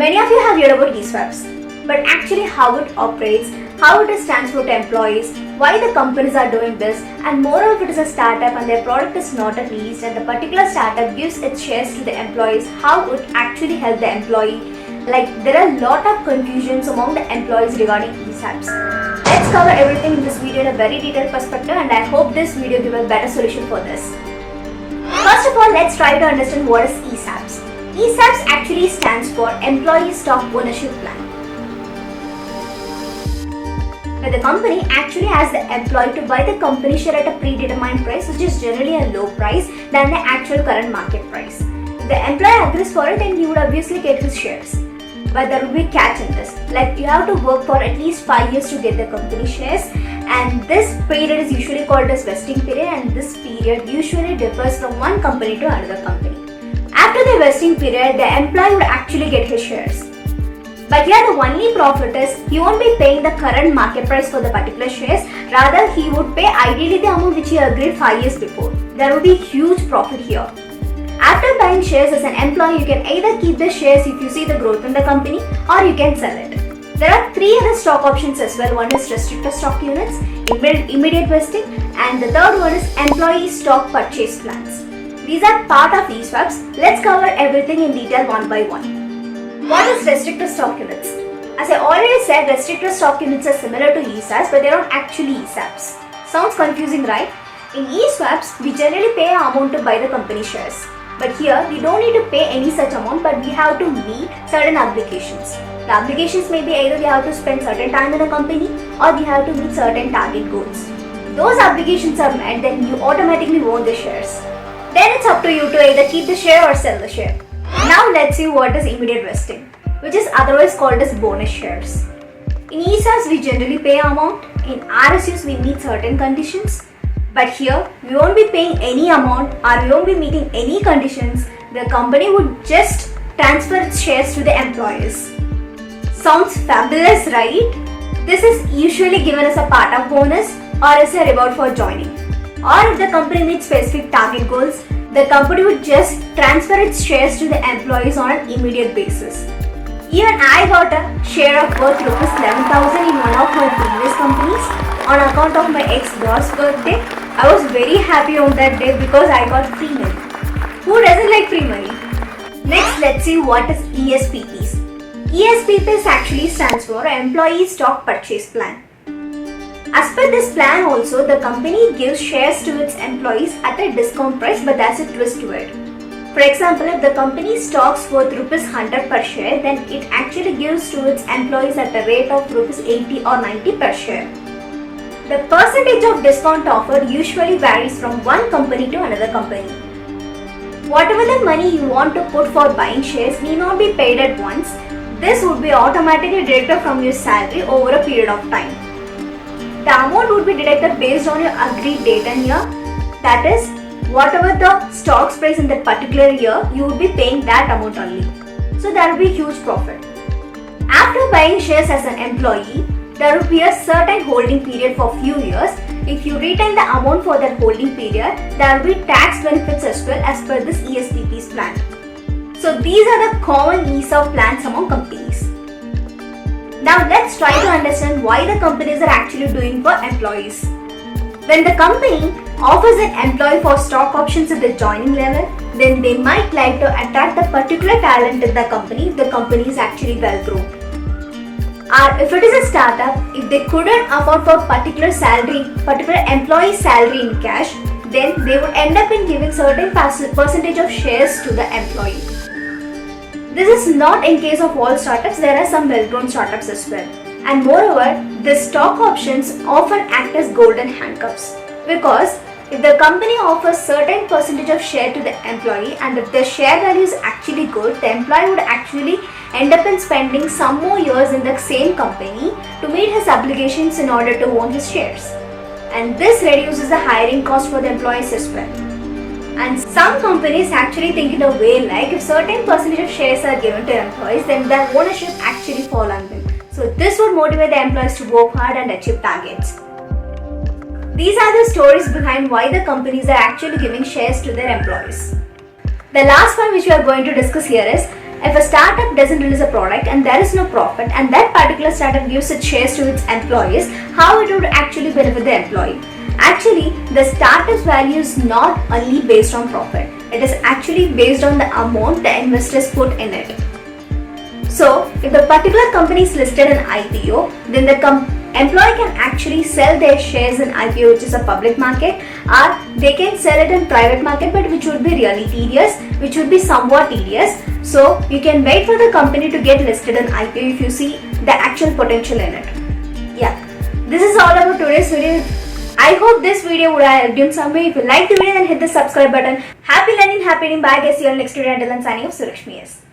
Many of you have heard about ESOPs, but actually how it operates, how it is transferred to employees, why the companies are doing this, and moreover if it is a startup and their product is not released and the particular startup gives its shares to the employees, how it actually helps the employee. Like there are a lot of confusions among the employees regarding ESOPs. Let's cover everything in this video in a very detailed perspective, and I hope this video gives a better solution for this. First of all, let's try to understand what is ESOPs. ESOPs actually stands for Employee Stock Ownership Plan, where the company actually asks the employee to buy the company share at a predetermined price, which is generally a low price than the actual current market price. If the employee agrees for it, then he would obviously get his shares. But there will be a catch in this. Like you have to work for at least 5 years to get the company shares, and this period is usually called as vesting period, and this period usually differs from one company to another company. After the vesting period, the employee would actually get his shares. But here the only profit is he won't be paying the current market price for the particular shares, rather he would pay ideally the amount which he agreed 5 years before. There would be huge profit here. After buying shares as an employee, you can either keep the shares if you see the growth in the company, or you can sell it. There are 3 other stock options as well. One is restricted stock units, immediate vesting, and the third one is employee stock purchase plans. These are part of ESOPs. Let's cover everything in detail one by one. What is restricted stock units? As I already said, restricted stock units are similar to ESOPs, but they are not actually ESOPs. Sounds confusing, right? In ESOPs, we generally pay an amount to buy the company shares. But here, we don't need to pay any such amount, but we have to meet certain obligations. The obligations may be either we have to spend certain time in a company, or we have to meet certain target goals. If those obligations are met, then you automatically own the shares. Then it's up to you to either keep the share or sell the share. Now let's see what is immediate vesting, which is otherwise called as bonus shares. In ESOPs, we generally pay an amount. In RSUs, we meet certain conditions. But here, we won't be paying any amount, or we won't be meeting any conditions. The company would just transfer its shares to the employees. Sounds fabulous, right? This is usually given as a part of bonus or as a reward for joining. Or if the company meets specific target goals, the company would just transfer its shares to the employees on an immediate basis. Even I got a share of worth rupees 11,000 in one of my previous companies on account of my ex-boss birthday. I was very happy on that day because I got free money. Who doesn't like free money? Next, let's see what is ESPPs. ESPPs actually stands for Employee Stock Purchase Plan. As per this plan also, the company gives shares to its employees at a discount price, but there's a twist to it. For example, if the company stocks worth rupees 100 per share, then it actually gives to its employees at a rate of rupees 80 or 90 per share. The percentage of discount offered usually varies from one company to another company. Whatever the money you want to put for buying shares need not be paid at once. This would be automatically deducted from your salary over a period of time. The amount would be deducted based on your agreed date and year. That is, whatever the stock's price in that particular year, you would be paying that amount only. So there will be huge profit. After buying shares as an employee, there will be a certain holding period for few years. If you retain the amount for that holding period, there will be tax benefits as well as per this ESPP's plan. So these are the common ESOP plans among companies. Now let's try to understand why the companies are actually doing for employees. When the company offers an employee for stock options at the joining level, then they might like to attract the particular talent in the company if the company is actually well grown. Or if it is a startup, if they couldn't afford for particular employee salary in cash, then they would end up in giving certain percentage of shares to the employee. This is not in case of all startups. There are some well-grown startups as well. And moreover, the stock options often act as golden handcuffs, because if the company offers certain percentage of share to the employee, and if the share value is actually good, the employee would actually end up in spending some more years in the same company to meet his obligations in order to own his shares. And this reduces the hiring cost for the employees as well. And some companies actually think in a way like if certain percentage of shares are given to employees, then their ownership actually fall on them. So this would motivate the employees to work hard and achieve targets. These are the stories behind why the companies are actually giving shares to their employees. The last point which we are going to discuss here is if a startup doesn't release a product and there is no profit and that particular startup gives its shares to its employees, how it would actually benefit the employee? Actually, the startup's value is not only based on profit. It is actually based on the amount the investors put in it. So, if the particular company is listed in IPO, then the employee can actually sell their shares in IPO, which is a public market, or they can sell it in private market, but which would be really tedious, which would be somewhat tedious. So, you can wait for the company to get listed in IPO if you see the actual potential in it. Yeah, this is all about today's video. I hope this video would have helped you in some way. If you like the video, then hit the subscribe button. Happy learning, happy reading. Bye guys, see you on next video. Until then, signing off, Surakshmi.